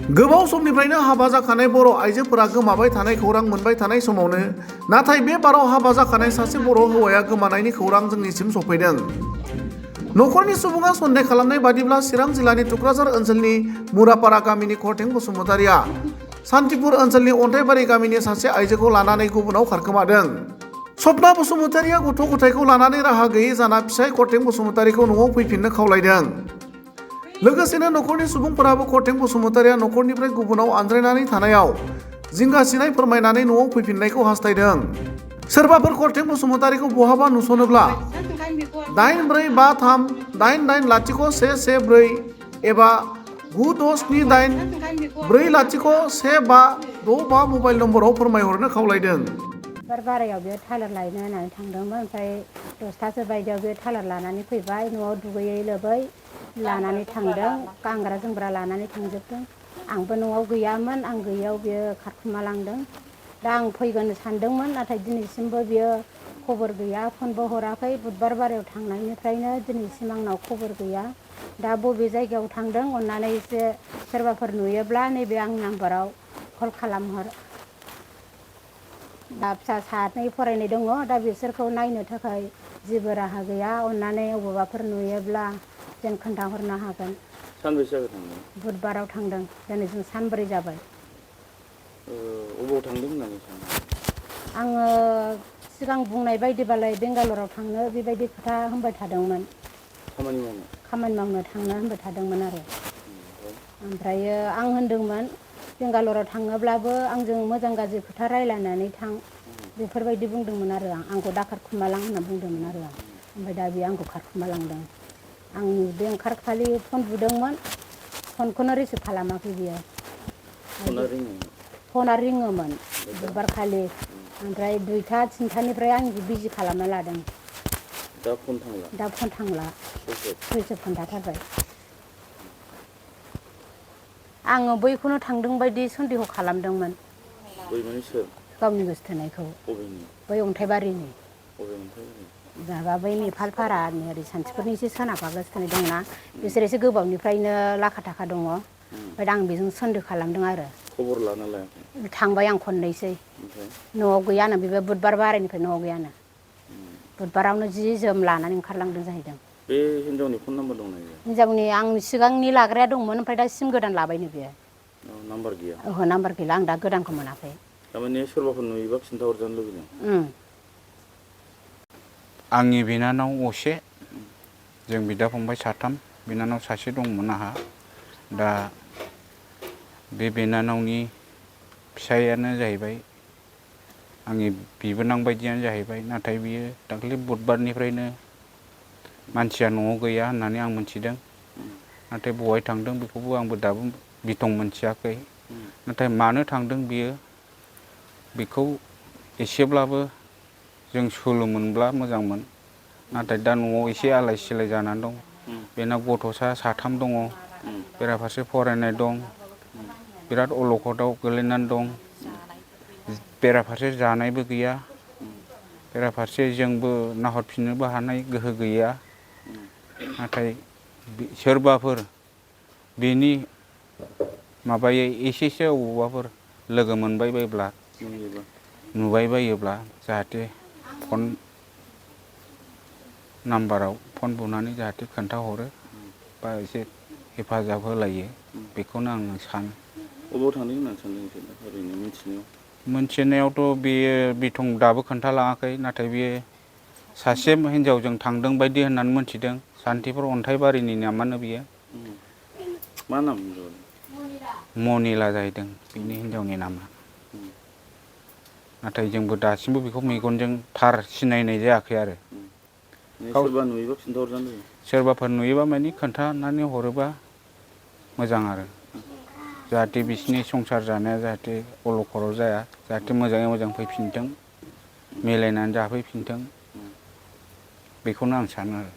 गोबाव समनिफ्रायनो हाबा जाखानाय बर' आइजोफोरा गोमाबाय थानाय खौरां मोनबाय थानाय समावनो नाथाय बे बाराव हाबा जाखानाय सासे बर' हौवाया गोमानायनि खौरां जोंनिसिम सफैदों। न'खरनि सुबुङा सन्देह खालामनाय बादिब्ला चिरां जिल्लानि टुक्राझार ओनसोलनि मुरापारा गामिनि खरथें बसुमतारिया सान्तिपुर ओनसोलनि अन्थाइबारि गामिनि सासे आइजोखौ लानानै गुबुनाव खारखोमादों। सपना बसुमतारिया गथ' गथायखौ लानानै राहा गैयै जाना फिसाय खरथें बसुमतारिखौ न'आव फैफिननो खावलायदों। लोगोसेनो न'खरनि सुबुंफोराबो खरथें बसुमतारिया न'खरनिफ्राय गुबुनाव आनज्रायनानै थानायाव जिंगासिनाय फोरमायनानै न'आव फैफिननायखौ हास्थायदों। सोरबाफोर खरथें बसुमतारिखौ बहाबा नुसनोब्ला 8453880114 एबा 9678401565 मबाइल नम्बराव फोरमायहरनो खावलायदों। बारायाव बे थालिर लायनो होननानै थांदोंमोन, ओमफ्राय 10थासो बायदियाव बे थालिर लानानै फैबाय। न'आव दुगैयै लोबै लानानै थांदों, गानग्रा जोमग्रा लानानै थांजोबदों। आंबो न'आव गैयामोन, आं गैयैयाव बियो खारखुमालांदों। दा आं फैगोन सानदोंमोन, नाथाय दिनैसिमबो बियो खबर गैया, फनबो हराखै। बुधबार बारायाव थांनायनिफ्रायनो दिनैसिम आंनाव खबर गैया। दा बबे जायगायाव थांदों अननानै एसे सोरबाफोर नुयोब्ला नैबे आंनि नाम्बाराव कल खालामहर। दा फिसा सानै फरायनाय दङ, दा बिसोरखौ नायनो थाखाय जेबो राहा गैया। अननानै बबेबाफोर नुयोब्ला जों खोन्थाहरनो हागोन। सानबेसे जाखो थांदों? बुधबाराव थांदों, दिनैजों सानब्रै जाबाय। अबाव थांदों होननानै सानो? आङो सिगां बुंनाय बायदिबालाय बेंगालराव थांनो बेबायदि खोथा होनबाय थादोंमोन। खामानि मावनो थांनो होनबाय थादोंमोन आरो। ओमफ्रायो आं होनदोंमोन बेंगालराव थाङोब्लाबो आंजों मोजां गाज्रि खोथा रायज्लायनानै थां, बेफोरबायदि बुंदोंमोन आरो आंखौ दा खारखुमालां होनना बुंदोंमोन आरो आं। ओमफ्राय दा बेयो आंखौ खारखुमालांदों। आं बे ओंखारखालि फन बुदोंमोन, फनखौनो रिसिभ खालामाखै बियो। फना रिङोमोन बुधबारखालि, ओमफ्राय 2था 3थानिफ्राय आं बिजि खालामना लादों। दा फन थांला? दा फन थांला, सुइस अफ खोन्थाथारबाय। आङो बैखौनो थांदों बायदि सन्देह खालामदोंमोन। बै माने सोर? गावनि गोसथोनायखौ। बबेनि? बै अन्थाइबारिनि। बबे अन्थाइबारि? माबा बै नेपालपारानि ओरै सान्थिफुरनि एसे सोनाबहा गोसथोनाय दंना, बिसोर एसे गोबावनिफ्रायनो लाखा थाखा दङ। ओमफ्राय आं बेजों सन्देह खालामदों आरो। खबर लाना लायाखै? थांबाय आं खननैसै। न'आव गैयानो, बेबो बुधबार बारायनिफ्राय न'आव गैयानो। बुधबारावनो जि जोम लानानै ओंखारलांदों जाहैदों। बे हिनजावनि फन नाम्बार दंना गैया? हिनजावनि आं सिगांनि लाग्राया दंमोन, ओमफ्राय दा सिम गोदान लाबायनो बियो। नाम्बार गैया? ओहो, नाम्बार गैला, आं दा गोदानखौ मोनाखै। थारमाने सोरबाफोर नुयोबा खिन्थाहरजानो लुबैदों? आंनि बिनानाव असे, जों बिदा फंबाय साथाम, बिनानाव सासे दंमोन आंहा। दा बे बिनानावनि फिसाइयानो जाहैबाय आंनि बिबोनां बायदियानो जाहैबाय। नाथाय बियो दाख्लै बुधबारनिफ्रायनो मानसिया न'आव गैया होननानै आं मिथिदों। नाथाय बहाय थांदों बेखौबो आंबो दाबो बिथं मोनथियाखै। नाथाय मानो थांदों बियो, बेखौ एसेब्लाबो जों सोलो मोनब्ला मोजांमोन। नाथाय दा न'आव एसे आलाय सिलाय जानानै दं। बेना गथ'सा 3 दङ, बेराफारसे फरायनाय दं, बिराद अलखदाव गोलैनानै दं। बेराफारसे जानायबो गैया, बेराफारसे जोंबो नाहरफिननोबो हानाय गोहो गैया। नाथाय सोरबाफोर बेनि माबायै एसेसो अबावबाफोर लोगो मोनबाय बायोब्ला, नुबाय बायोब्ला जाहाथे फन नाम्बाराव फन बुनानै जाहाथे खोन्थाहरो बा एसे हेफाजाब होलायो, बेखौनो आं सानो। अबाव थांदों होननानै सानदों नोंसोर ओरैनो मिथिनायाव? मोनथिनायावथ' बेयो बिथं दाबो खोन्थालाङाखै। नाथाय बेयो सासे हिनजावजों थांदों बायदि होननानै मोनथिदों। सान्थिफुर अन्थाइबारिनि नामानो बियो। मा नाम? मनिला जाहैदों बिनि हिनजावनि नामा। नाथाय जोंबो दासिमबो बेखौ मेगनजों थार सिनायनाय जायाखै आरो। सोरबा नुयोबा खिन्थाहरजानो लुबैदों? सोरबाफोर नुयोबा माने खोन्थानानै हरोबा मोजां आरो। जाहाथे बिसिनि संसार जानाया जाहाथे अलखदाव जाया, जाहाथे मोजाङै मोजां फैफिनथों, मिलायनानै जाफैफिनथों, बेखौनो आं सानो आरो।